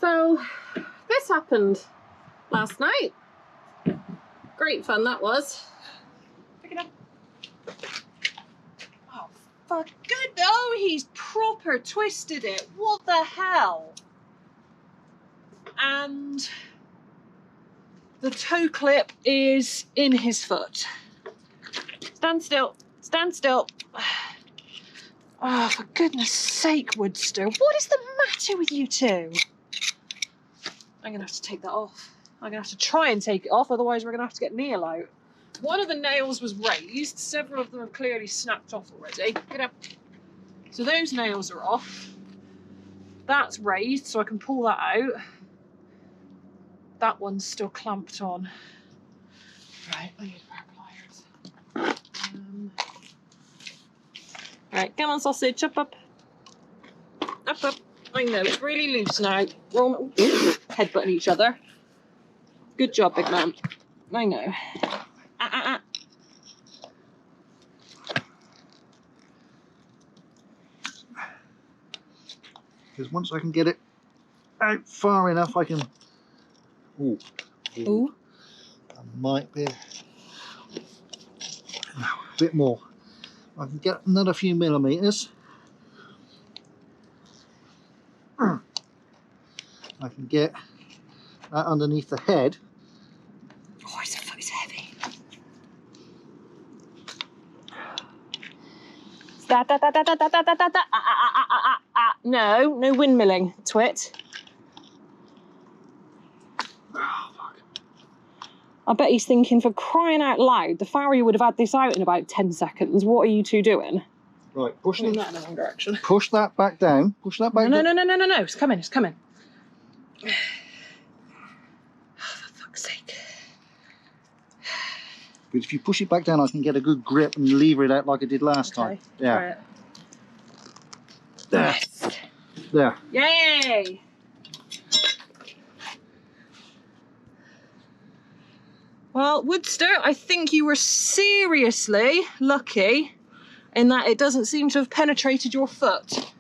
So this happened last night. Great fun that was. Pick it up. Oh, for good. Oh, he's proper twisted it. What the hell? And the toe clip is in his foot. Stand still. Stand still. Oh, for goodness sake, Woodster. What is the matter with you two? I'm going to have to take that off. I'm going to have to try and take it off, otherwise we're going to have to get Neil out. One of the nails was raised. Several of them have clearly snapped off already. Get up. So those nails are off. That's raised, so I can pull that out. That one's still clamped on. Right, I need a pair of pliers. Right, come on, sausage, up, up. Up, up. I know, it's really loose now. We're headbutting each other. Good job, big man. I know. Because once I can get it out far enough, I can... Ooh. Ooh. That might be a bit more. I can get another few millimetres. I can get that underneath the head. Oh, his foot is heavy. No, no windmilling, twit. Oh, fuck. I bet he's thinking, for crying out loud, the farrier would have had this out in about 10 seconds. What are you two doing? Right, push that in that the wrong direction. Push that back down. Push that back down. No. It's coming, it's coming. Oh, for fuck's sake. But if you push it back down, I can get a good grip and lever it out like I did last time. Yeah. Try it. There. Yes. There. Yay! Well, Woodster, I think you were seriously lucky in that it doesn't seem to have penetrated your foot.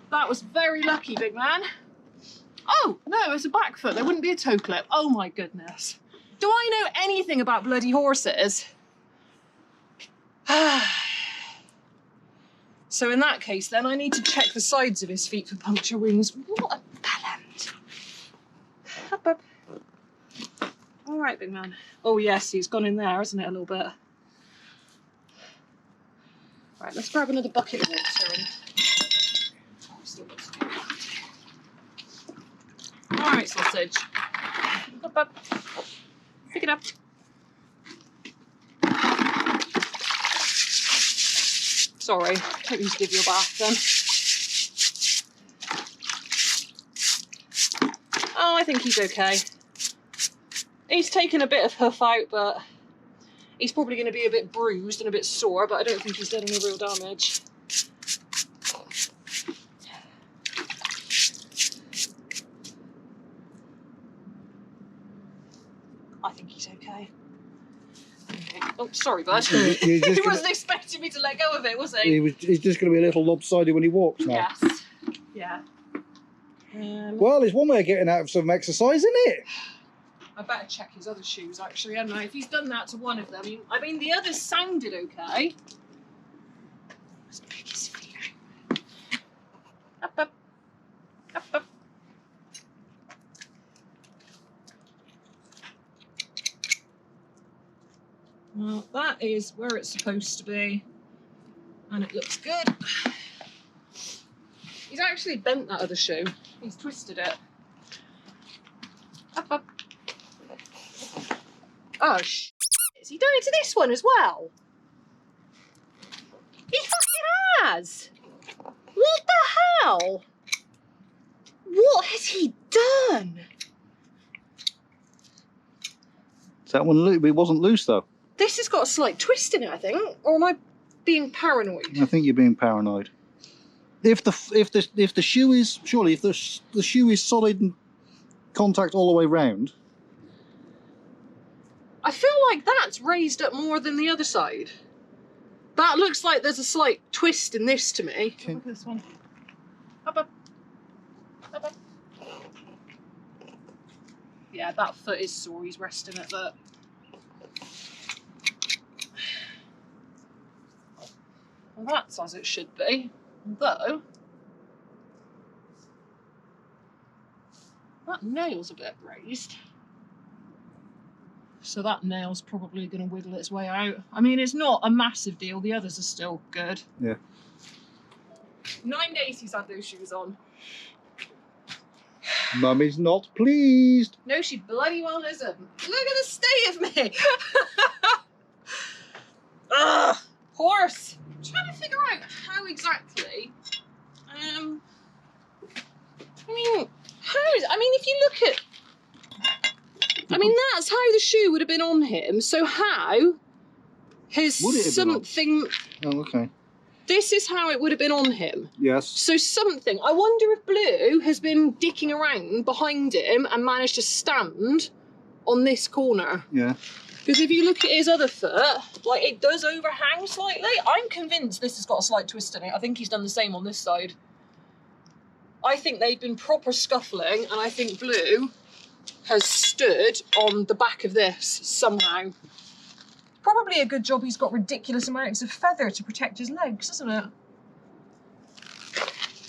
That was very lucky, big man. Oh, no, it's a back foot. There wouldn't be a toe clip. Oh my goodness. Do I know anything about bloody horses? So in that case, then, I need to check the sides of his feet for puncture wounds. What a bellend. Up, up. All right, big man. Oh, yes, he's gone in there, hasn't it, a little bit? Right, let's grab another bucket of water and... Oh, still got to do that. All right, sausage. Up, up. Pick it up. Sorry, don't need to give you a bath then. Oh, I think he's okay. He's taken a bit of hoof out, but he's probably going to be a bit bruised and a bit sore, but I don't think he's done any real damage. I think he's okay. Oh, sorry, bud. He wasn't expecting me to let go of it, was he? He's just going to be a little lopsided when he walks now. Yes. Yeah. Well, it's one way of getting out of some exercise, isn't it? I better check his other shoes, actually, hadn't I? If he's done that to one of them, I mean, the others sounded okay. Let's pick his feet out. Up, up. Up, up. Well, that is where it's supposed to be. And it looks good. He's actually bent that other shoe. He's twisted it. Up, up. Oh, is he done it to this one as well? He fucking has! What the hell? What has he done? Is that one loose? It wasn't loose though. This has got a slight twist in it, I think. Or am I being paranoid? I think you're being paranoid. If the shoe is if the shoe is solid and contact all the way round. I feel like that's raised up more than the other side. That looks like there's a slight twist in this to me. Okay. Look at this one. Up, up. Up, up. Yeah, that foot is sore. He's resting it, but well, that's as it should be. Though that nail's a bit raised. So that nail's probably going to wiggle its way out. I mean, it's not a massive deal. The others are still good. Yeah. 9 days he's had those shoes on. Mummy's not pleased. No, she bloody well isn't. Look at the state of me. Ugh, horse. I'm trying to figure out how exactly. I mean, if you look at. I mean, that's how the shoe would have been on him. So how has something... Oh, okay. This is how it would have been on him. Yes. So something... I wonder if Blue has been dicking around behind him and managed to stand on this corner. Yeah. Because if you look at his other foot, like, it does overhang slightly. I'm convinced this has got a slight twist in it. I think he's done the same on this side. I think they've been proper scuffling, and I think Blue has stood on the back of this somehow. Probably a good job he's got ridiculous amounts of feather to protect his legs, isn't it?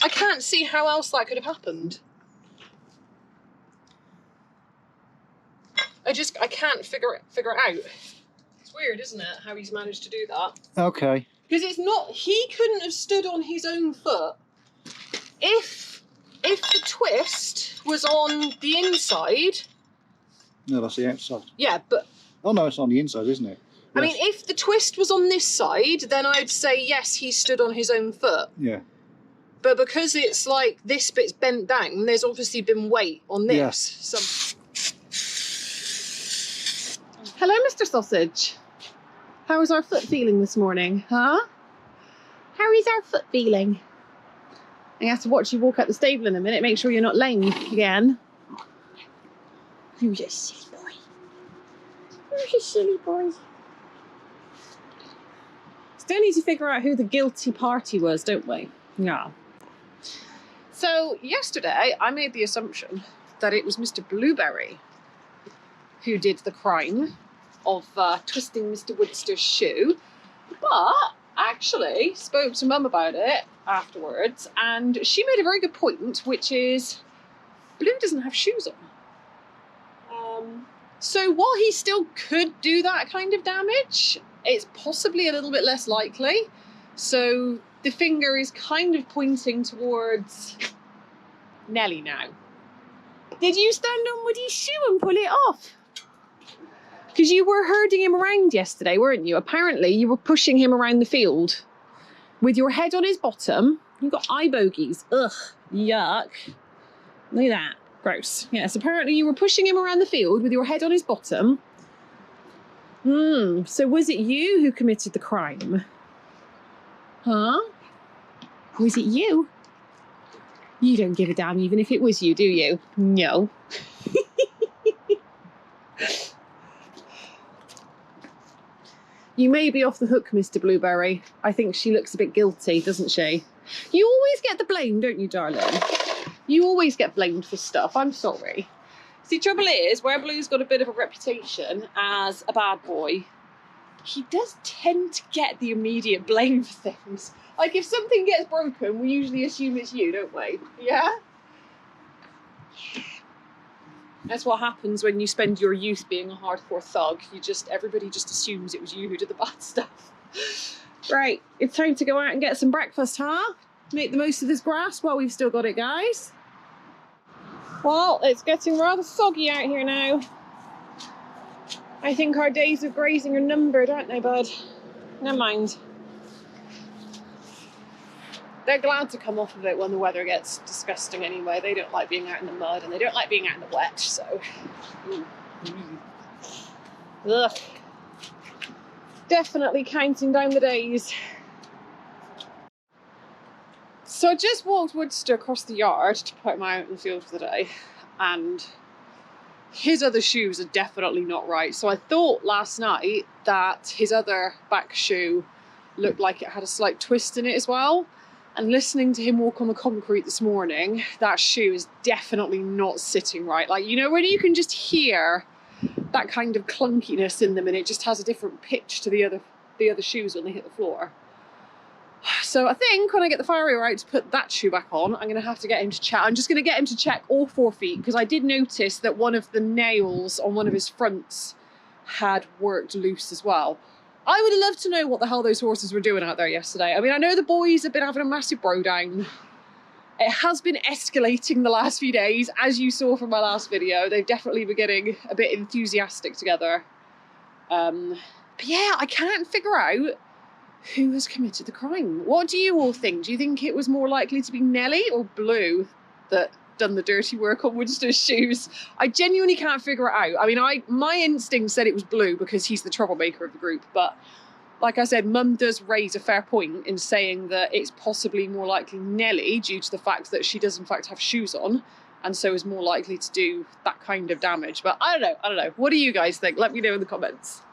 I can't see how else that could have happened. I can't figure it out. It's weird, isn't it, how he's managed to do that? Okay. Because it's not, he couldn't have stood on his own foot if the twist was on the inside. No, that's the outside. Yeah, but... Oh, no, it's on the inside, isn't it? Yes. I mean, if the twist was on this side, then I'd say, yes, he stood on his own foot. Yeah. But because it's like this bit's bent down, there's obviously been weight on this. Yes. Hello, Mr. Sausage. How is our foot feeling this morning, huh? How is our foot feeling? I have to watch you walk out the stable in a minute, make sure you're not lame again. You're a silly boy. You're a silly boy. Still need to figure out who the guilty party was, don't we? Yeah. So yesterday I made the assumption that it was Mr. Blueberry who did the crime of twisting Mr. Woodster's shoe, but actually spoke to Mum about it afterwards, and she made a very good point, which is Blue doesn't have shoes on. So while he still could do that kind of damage, it's possibly a little bit less likely. So the finger is kind of pointing towards Nelly now. Did you stand on Woody's shoe and pull it off? Because you were herding him around yesterday, weren't you? Apparently you were pushing him around the field with your head on his bottom. You've got eye bogies. Ugh, yuck. Look at that. Gross. Yes, apparently you were pushing him around the field with your head on his bottom. So was it you who committed the crime? Huh? Was it you? You don't give a damn even if it was you, do you? No. You may be off the hook, Mr. Blueberry. I think she looks a bit guilty, doesn't she? You always get the blame, don't you, darling? You always get blamed for stuff. I'm sorry. See, trouble is, where Blue's got a bit of a reputation as a bad boy, he does tend to get the immediate blame for things. Like, if something gets broken, we usually assume it's you, don't we? Yeah? That's what happens when you spend your youth being a hardcore thug. Everybody just assumes it was you who did the bad stuff. Right, it's time to go out and get some breakfast, huh? Make the most of this grass while we've still got it, guys. Well, it's getting rather soggy out here now. I think our days of grazing are numbered, aren't they, bud? Never mind. They're glad to come off of it when the weather gets disgusting anyway. They don't like being out in the mud and they don't like being out in the wet, so... Ugh. Definitely counting down the days. So I just walked Woodster across the yard to put him out in the field for the day, and his other shoes are definitely not right. So I thought last night that his other back shoe looked like it had a slight twist in it as well. And listening to him walk on the concrete this morning, that shoe is definitely not sitting right. Like, you know, when you can just hear that kind of clunkiness in them and it just has a different pitch to the other shoes when they hit the floor. So I think when I get the farrier out to put that shoe back on, I'm going to have to get him to check. I'm just going to get him to check all 4 feet, because I did notice that one of the nails on one of his fronts had worked loose as well. I would have loved to know what the hell those horses were doing out there yesterday. I mean, I know the boys have been having a massive bro down. It has been escalating the last few days, as you saw from my last video. They've definitely been getting a bit enthusiastic together. But yeah, I can't figure out who has committed the crime. What do you all think? Do you think it was more likely to be Nelly or Blue that done the dirty work on Woodster's shoes? I genuinely can't figure it out. I mean, my instinct said it was Blue because he's the troublemaker of the group, but like I said, Mum does raise a fair point in saying that it's possibly more likely Nelly, due to the fact that she does in fact have shoes on, and so is more likely to do that kind of damage. But I don't know. What do you guys think? Let me know in the comments.